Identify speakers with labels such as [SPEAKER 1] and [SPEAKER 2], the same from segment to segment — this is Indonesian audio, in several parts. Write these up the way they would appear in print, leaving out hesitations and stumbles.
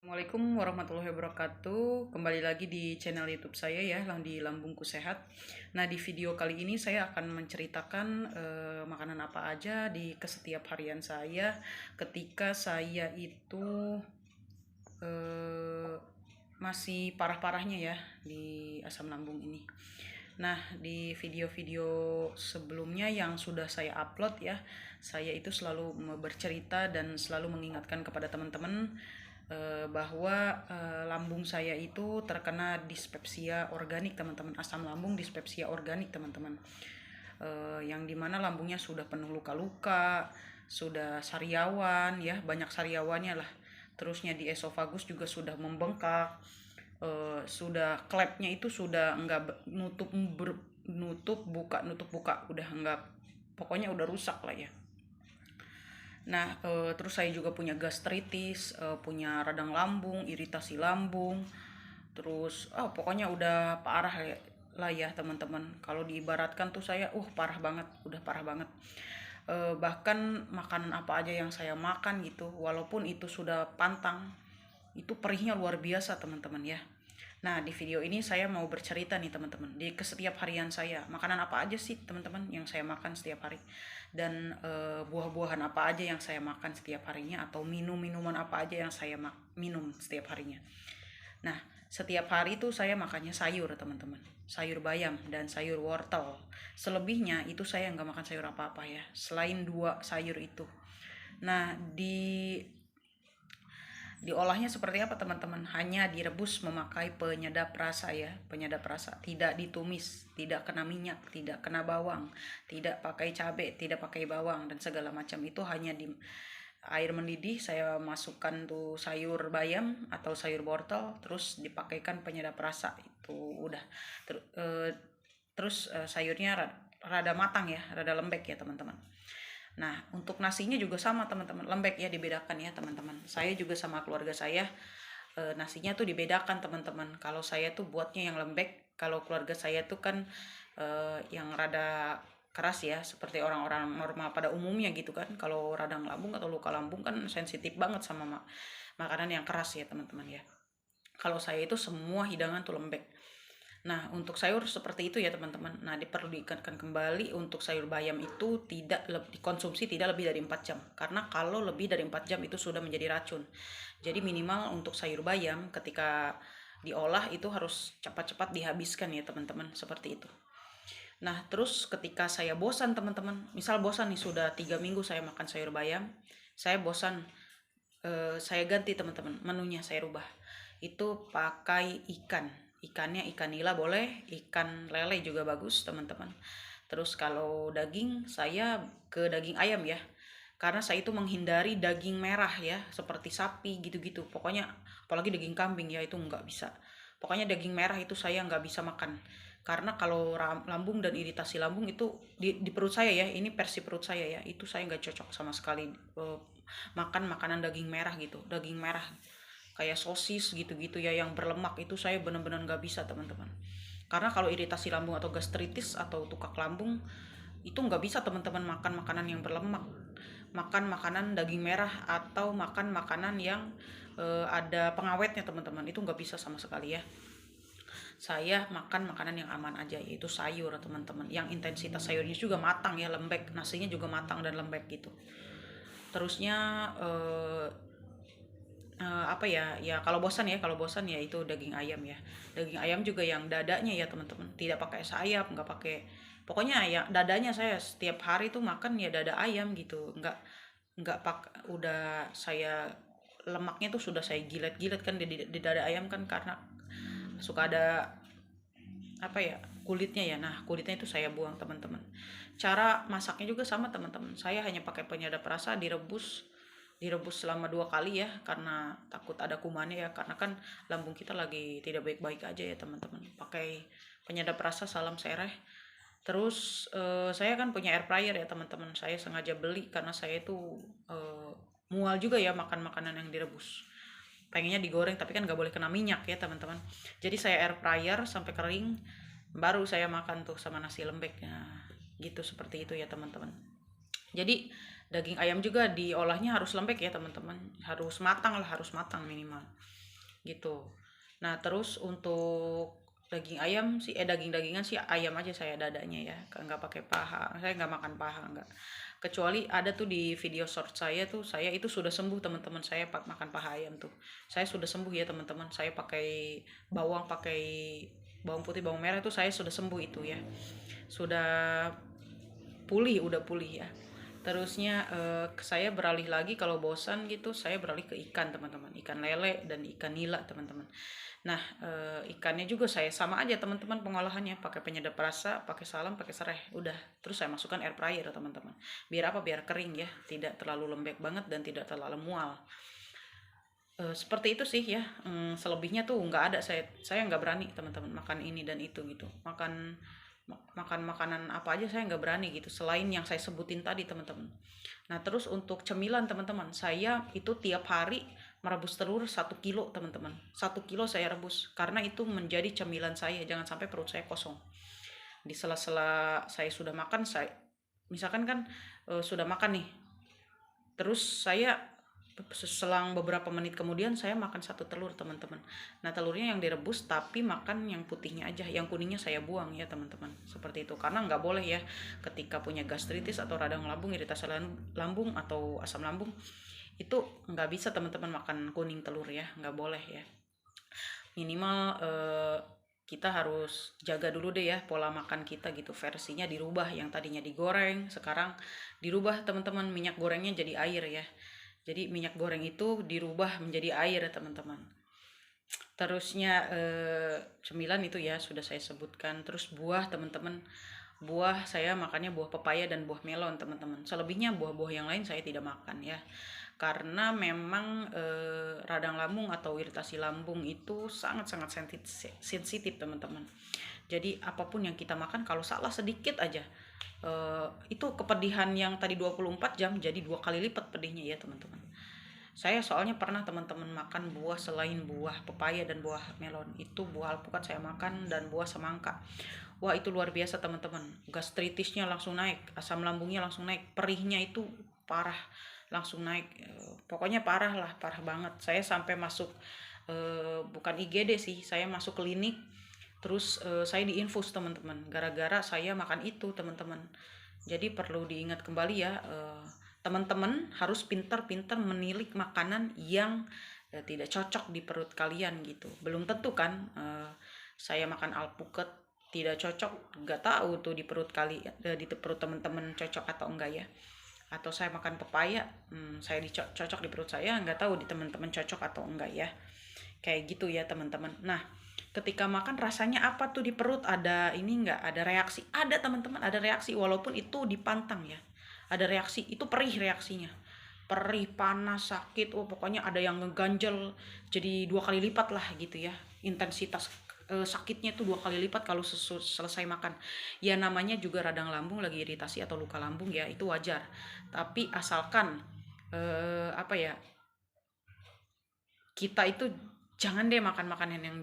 [SPEAKER 1] Assalamualaikum warahmatullahi wabarakatuh. Kembali lagi di channel YouTube saya ya, di Lambungku Sehat. Nah, di video kali ini saya akan menceritakan makanan apa aja di kesetiap harian saya ketika saya itu eh, masih parah-parahnya ya di asam lambung ini. Nah, di video-video sebelumnya yang sudah saya upload ya, saya itu selalu bercerita dan selalu mengingatkan kepada teman-teman bahwa lambung saya itu terkena dispepsia organik, teman-teman. Asam lambung dispepsia organik, teman-teman. Yang dimana lambungnya sudah penuh luka-luka, sudah sariawan ya, banyak sariawannya lah. Terusnya di esofagus juga sudah membengkak, sudah klepnya itu sudah enggak nutup buka udah enggak, pokoknya udah rusak lah ya. Nah, terus saya juga punya gastritis, punya radang lambung, iritasi lambung, terus pokoknya udah parah ya, lah ya teman-teman. Kalau diibaratkan tuh saya, parah banget, udah parah banget. Bahkan makanan apa aja yang saya makan gitu, walaupun itu sudah pantang, itu perihnya luar biasa teman-teman ya. Nah, di video ini saya mau bercerita nih teman-teman, di setiap harian saya, makanan apa aja sih teman-teman yang saya makan setiap hari, dan buah-buahan apa aja yang saya makan setiap harinya, atau minuman apa aja yang saya minum setiap harinya. Nah, setiap hari itu saya makannya sayur teman-teman, sayur bayam dan sayur wortel. Selebihnya itu saya nggak makan sayur apa-apa ya, selain dua sayur itu. Nah, diolahnya seperti apa teman-teman? Hanya direbus memakai penyedap rasa ya, penyedap rasa. Tidak ditumis, tidak kena minyak, tidak kena bawang, tidak pakai cabai, tidak pakai bawang dan segala macam. Itu hanya di air mendidih saya masukkan tuh sayur bayam atau sayur wortel, terus dipakaikan penyedap rasa. Itu udah. Terus sayurnya rada matang ya, rada lembek ya teman-teman. Nah, untuk nasinya juga sama teman-teman, lembek ya, dibedakan ya teman-teman. Saya juga sama keluarga saya, nasinya tuh dibedakan teman-teman. Kalau saya tuh buatnya yang lembek, kalau keluarga saya tuh kan yang rada keras ya, seperti orang-orang normal pada umumnya gitu kan. Kalau radang lambung atau luka lambung kan sensitif banget sama makanan yang keras ya teman-teman ya. Kalau saya itu semua hidangan tuh lembek. Nah, untuk sayur seperti itu ya teman-teman. Nah, perlu diingatkan kembali, untuk sayur bayam itu tidak dikonsumsi tidak lebih dari 4 jam. Karena kalau lebih dari 4 jam itu sudah menjadi racun. Jadi minimal untuk sayur bayam ketika diolah itu harus cepat-cepat dihabiskan ya teman-teman, seperti itu. Nah, terus ketika saya bosan teman-teman, misal bosan nih sudah 3 minggu saya makan sayur bayam, saya bosan, saya ganti teman-teman, menunya saya rubah. Itu pakai ikannya ikan nila boleh, ikan lele juga bagus teman-teman. Terus kalau daging saya ke daging ayam ya, karena saya itu menghindari daging merah ya, seperti sapi gitu-gitu. Pokoknya apalagi daging kambing ya, itu nggak bisa. Pokoknya daging merah itu saya nggak bisa makan, karena kalau lambung dan iritasi lambung itu di perut saya ya, ini versi perut saya ya, itu saya nggak cocok sama sekali makan makanan daging merah gitu, daging merah kayak sosis gitu-gitu ya yang berlemak, itu saya benar-benar nggak bisa teman-teman. Karena kalau iritasi lambung atau gastritis atau tukak lambung itu nggak bisa teman-teman makan makanan yang berlemak, makan makanan daging merah atau makan makanan yang ada pengawetnya teman-teman, itu nggak bisa sama sekali ya. Saya makan makanan yang aman aja, yaitu sayur teman-teman, yang intensitas sayurnya juga matang ya, lembek, nasinya juga matang dan lembek gitu. Terusnya apa ya, ya kalau bosan ya itu daging ayam ya, daging ayam juga yang dadanya ya teman-teman, tidak pakai sayap, nggak pakai, pokoknya ya dadanya. Saya setiap hari tuh makan ya dada ayam gitu, nggak udah saya, lemaknya tuh sudah saya gilet-gilet kan di dada ayam kan, karena suka ada apa ya, kulitnya ya. Nah, kulitnya itu saya buang teman-teman. Cara masaknya juga sama teman-teman, saya hanya pakai penyedap rasa, direbus direbus selama 2 kali ya, karena takut ada kumannya ya, karena kan lambung kita lagi tidak baik-baik aja ya teman-teman. Pakai penyedap rasa, salam sereh. Terus saya kan punya air fryer ya teman-teman, saya sengaja beli karena saya itu mual juga ya makan makanan yang direbus, pengennya digoreng tapi kan nggak boleh kena minyak ya teman-teman. Jadi saya air fryer sampai kering, baru saya makan tuh sama nasi lembek. Nah, gitu, seperti itu ya teman-teman. Jadi Daging ayam juga diolahnya harus lembek ya teman-teman, harus matang lah, harus matang minimal gitu. Nah terus untuk daging ayam sih, daging-dagingan sih ayam aja saya dadanya ya, nggak pakai paha, saya nggak makan paha, nggak. Kecuali ada tuh di video short saya tuh, saya itu sudah sembuh teman-teman, saya makan paha ayam tuh saya sudah sembuh ya teman-teman. Saya pakai bawang, pakai bawang putih, bawang merah, itu saya sudah sembuh itu ya, sudah pulih, udah pulih ya. Terusnya saya beralih lagi, kalau bosan gitu saya beralih ke ikan teman-teman, ikan lele dan ikan nila teman-teman. Nah ikannya juga saya sama aja teman-teman pengolahannya, pakai penyedap rasa, pakai salam, pakai serai, udah. Terus saya masukkan air fryer teman-teman, biar apa, biar kering ya, tidak terlalu lembek banget dan tidak terlalu mual. Seperti itu sih ya. Selebihnya tuh nggak ada, saya nggak berani teman-teman makan ini dan itu gitu, makan makanan apa aja saya nggak berani gitu, selain yang saya sebutin tadi teman-teman. Nah terus untuk cemilan teman-teman, saya itu tiap hari merebus telur 1 kilo teman-teman, 1 kilo saya rebus, karena itu menjadi cemilan saya, jangan sampai perut saya kosong. Di sela-sela saya sudah makan, saya misalkan kan sudah makan nih, terus saya selang beberapa menit kemudian saya makan 1 telur teman-teman. Nah telurnya yang direbus, tapi makan yang putihnya aja, yang kuningnya saya buang ya teman-teman, seperti itu. Karena nggak boleh ya, ketika punya gastritis atau radang lambung, iritasi lambung atau asam lambung, itu nggak bisa teman-teman makan kuning telur ya, nggak boleh ya. Minimal kita harus jaga dulu deh ya pola makan kita gitu, versinya dirubah, yang tadinya digoreng sekarang dirubah teman-teman, minyak gorengnya jadi air ya. Jadi minyak goreng itu dirubah menjadi air ya teman-teman. Terusnya cemilan itu ya sudah saya sebutkan. Terus buah teman-teman, buah saya makannya buah pepaya dan buah melon teman-teman. Selebihnya buah-buah yang lain saya tidak makan ya, karena memang radang lambung atau iritasi lambung itu sangat-sangat sensitif teman-teman. Jadi apapun yang kita makan, kalau salah sedikit aja itu kepedihan yang tadi 24 jam jadi 2 kali lipat pedihnya ya teman-teman. Saya soalnya pernah teman-teman makan buah selain buah pepaya dan buah melon, itu buah alpukat saya makan dan buah semangka. Wah itu luar biasa teman-teman, gastritisnya langsung naik, asam lambungnya langsung naik, perihnya itu parah, langsung naik. Pokoknya parah lah, parah banget. Saya sampai masuk bukan IGD sih, saya masuk klinik. Terus saya diinfus teman-teman, gara-gara saya makan itu teman-teman. Jadi perlu diingat kembali ya, teman-teman harus pintar-pintar menilik makanan yang tidak cocok di perut kalian gitu. Belum tentu kan saya makan alpukat tidak cocok, nggak tahu tuh di perut di perut teman-teman cocok atau enggak ya. Atau saya makan pepaya, saya cocok di perut saya, nggak tahu di teman-teman cocok atau enggak ya. Kayak gitu ya teman-teman. Nah ketika makan rasanya apa tuh di perut, ada ini enggak, ada reaksi? Ada teman-teman, ada reaksi, walaupun itu dipantang ya, ada reaksi. Itu perih reaksinya, perih, panas, sakit, pokoknya ada yang ngeganjel jadi 2 kali lipat lah gitu ya, intensitas sakitnya itu 2 kali lipat kalau selesai makan. Ya namanya juga radang lambung lagi iritasi atau luka lambung ya, itu wajar. Tapi asalkan apa ya, kita itu jangan deh makan makanan yang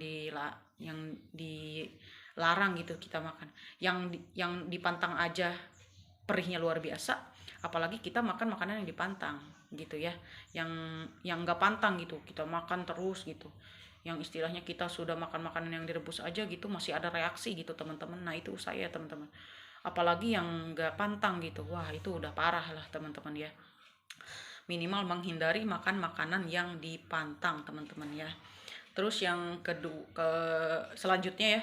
[SPEAKER 1] dilarang gitu kita makan, yang dipantang aja perihnya luar biasa, apalagi kita makan makanan yang dipantang gitu ya, yang nggak pantang gitu kita makan terus gitu, yang istilahnya kita sudah makan makanan yang direbus aja gitu masih ada reaksi gitu teman-teman. Nah itu saya teman-teman, apalagi yang nggak pantang gitu, wah itu udah parah lah teman-teman ya. Minimal menghindari makan makanan yang dipantang teman-teman ya. Terus yang selanjutnya ya,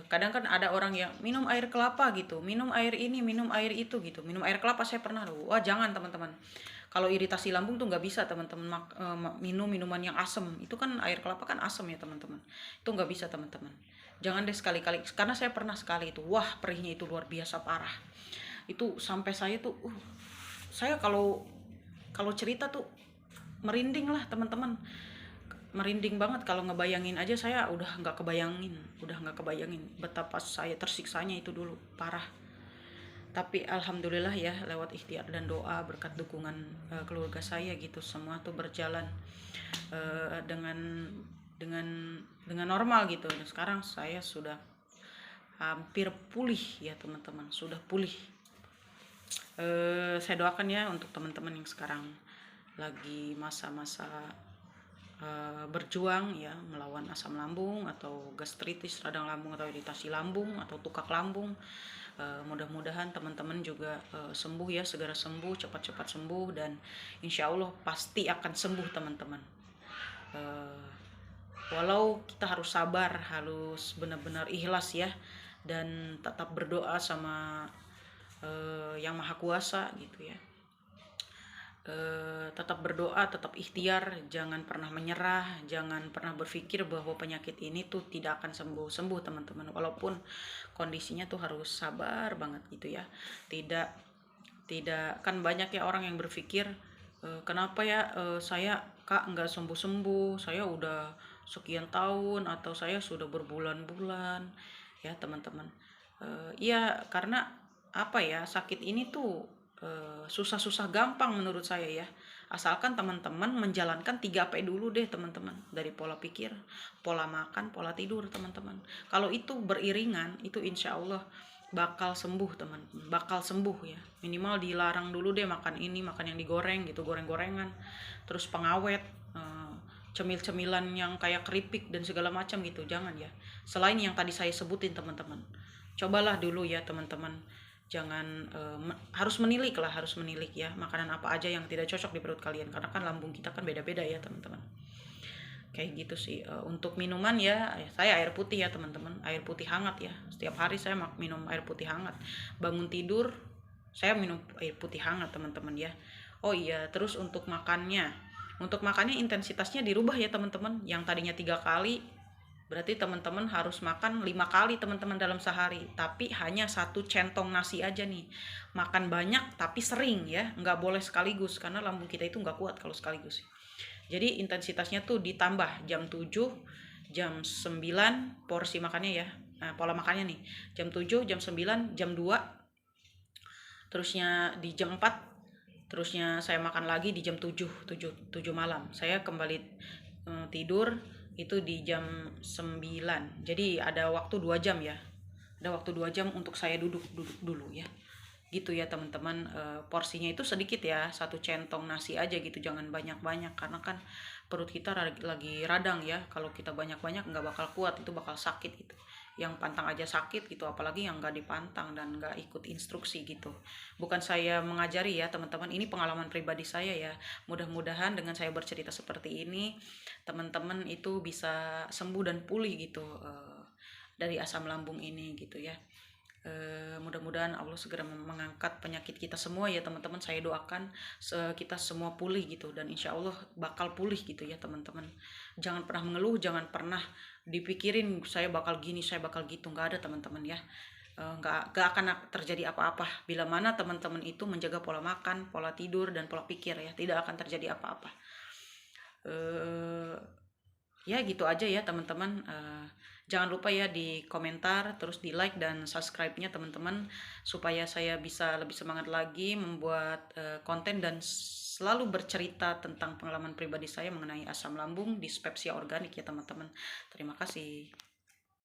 [SPEAKER 1] kadang kan ada orang yang minum air kelapa gitu, minum air ini, minum air itu gitu, minum air kelapa saya pernah loh. Wah jangan teman-teman, kalau iritasi lambung tuh nggak bisa teman-teman minum minuman yang asem. Itu kan air kelapa kan asem ya teman-teman, itu nggak bisa teman-teman, jangan deh sekali-kali. Karena saya pernah sekali itu, wah perihnya itu luar biasa parah. Itu sampai saya tuh saya kalau cerita tuh merinding lah teman-teman, merinding banget. Kalau ngebayangin aja saya udah nggak kebayangin betapa saya tersiksanya itu dulu, parah. Tapi alhamdulillah ya, lewat ikhtiar dan doa berkat dukungan keluarga saya gitu, semua tuh berjalan dengan normal gitu. Dan sekarang saya sudah hampir pulih ya teman-teman, sudah pulih. Saya doakan ya untuk teman-teman yang sekarang lagi masa-masa berjuang ya melawan asam lambung atau gastritis radang lambung atau iritasi lambung atau tukak lambung. Mudah-mudahan teman-teman juga sembuh ya, segera sembuh, cepat-cepat sembuh, dan insya Allah pasti akan sembuh teman-teman. Walau kita harus sabar, harus benar-benar ikhlas ya, dan tetap berdoa sama yang maha kuasa gitu ya. Tetap berdoa, tetap ikhtiar, jangan pernah menyerah, jangan pernah berpikir bahwa penyakit ini tuh tidak akan sembuh teman-teman, walaupun kondisinya tuh harus sabar banget gitu ya. Tidak kan banyak ya orang yang berpikir kenapa ya saya kak nggak sembuh-sembuh, saya udah sekian tahun atau saya sudah berbulan-bulan ya teman-teman. Iya, karena apa ya, sakit ini tuh susah-susah gampang menurut saya ya, asalkan teman-teman menjalankan 3P dulu deh teman-teman, dari pola pikir, pola makan, pola tidur teman-teman. Kalau itu beriringan, itu insya Allah bakal sembuh teman, bakal sembuh ya. Minimal dilarang dulu deh makan ini, makan yang digoreng gitu, goreng-gorengan, terus pengawet, cemil-cemilan yang kayak keripik dan segala macam gitu, jangan ya. Selain yang tadi saya sebutin teman-teman, cobalah dulu ya teman-teman. Jangan harus menilik lah, harus menilik ya makanan apa aja yang tidak cocok di perut kalian, karena kan lambung kita kan beda-beda ya teman-teman. Kayak gitu sih. Untuk minuman ya saya air putih ya teman-teman, air putih hangat ya, setiap hari saya minum air putih hangat. Bangun tidur saya minum air putih hangat teman-teman ya. Oh iya, terus untuk makannya intensitasnya dirubah ya teman-teman. Yang tadinya 3 kali, berarti teman-teman harus makan 5 kali teman-teman dalam sehari, tapi hanya 1 centong nasi aja nih. Makan banyak tapi sering ya, nggak boleh sekaligus karena lambung kita itu nggak kuat kalau sekaligus. Jadi intensitasnya tuh ditambah jam 7, jam 9 porsi makannya ya. Nah, pola makannya nih, jam 7, jam 9, jam 2, terusnya di jam 4, terusnya saya makan lagi di jam 7 malam. Saya kembali tidur itu di jam 9. Jadi ada waktu 2 jam ya. Ada waktu 2 jam untuk saya duduk dulu ya. Gitu ya teman-teman. Porsinya itu sedikit ya, 1 centong nasi aja gitu, jangan banyak-banyak karena kan perut kita lagi radang ya. Kalau kita banyak-banyak nggak bakal kuat, itu bakal sakit gitu. Yang pantang aja sakit gitu, apalagi yang nggak dipantang dan nggak ikut instruksi gitu. Bukan saya mengajari ya teman-teman, ini pengalaman pribadi saya ya. Mudah-mudahan dengan saya bercerita seperti ini, teman-teman itu bisa sembuh dan pulih gitu dari asam lambung ini gitu ya. Mudah-mudahan Allah segera mengangkat penyakit kita semua ya teman-teman. Saya doakan kita semua pulih gitu, dan insya Allah bakal pulih gitu ya teman-teman. Jangan pernah mengeluh, jangan pernah dipikirin saya bakal gini, saya bakal gitu, nggak ada teman-teman ya. Nggak akan terjadi apa-apa bila mana teman-teman itu menjaga pola makan, pola tidur, dan pola pikir ya, tidak akan terjadi apa-apa. Ya gitu aja ya teman-teman. Jangan lupa ya di komentar, terus di like dan subscribe-nya teman-teman, supaya saya bisa lebih semangat lagi membuat konten dan selalu bercerita tentang pengalaman pribadi saya mengenai asam lambung, dispepsia organik ya teman-teman. Terima kasih.